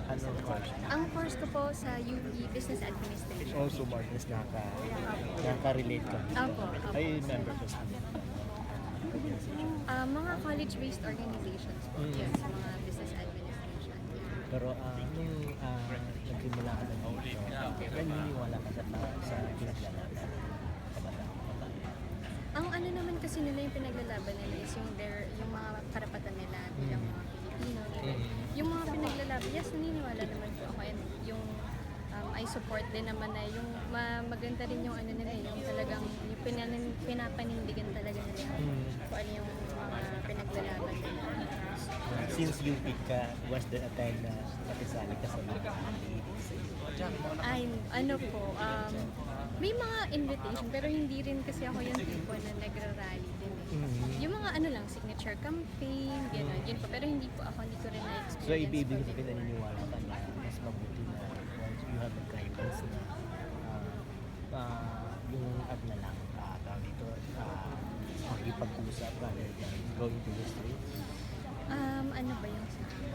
Anong course? Ang course ko po sa UP Business Administration. Also, Marcus, nakaka-relate ka dito. Opo, opo. Ay, member ko sa Mga college-based organizations po. Yes, mga business administration. Pero nung nagsimula ka na dito, naniniwala ka sa pinaglalaban? Ang ano naman kasi nila yung pinaglalaban nila is yung mga karapatan nila bilang mga Pilipino. Yung mga pinaglalaban, yes, naniniwala naman po ako. And yung I support din naman na yung maganda rin yung ano nila, yung talagang yung pinapanindigan talaga nila kung ano yung mga pinaglalaban nila. Since UP ka, was there a time na nakisali ka sa mga Ay, ano po, may mga invitation pero hindi rin kasi ako yung tipo na nagra-rally din eh. Yung mga ano lang, signature campaign, gano'n, yun po. Pero hindi po ako, hindi ko rin na-experience. So, ibig sabihin naniniwala ka na mas mabuti na once you have the guidance na yung na lang, tawag dito, makipag-usap rather than going to the streets. Ano ba yung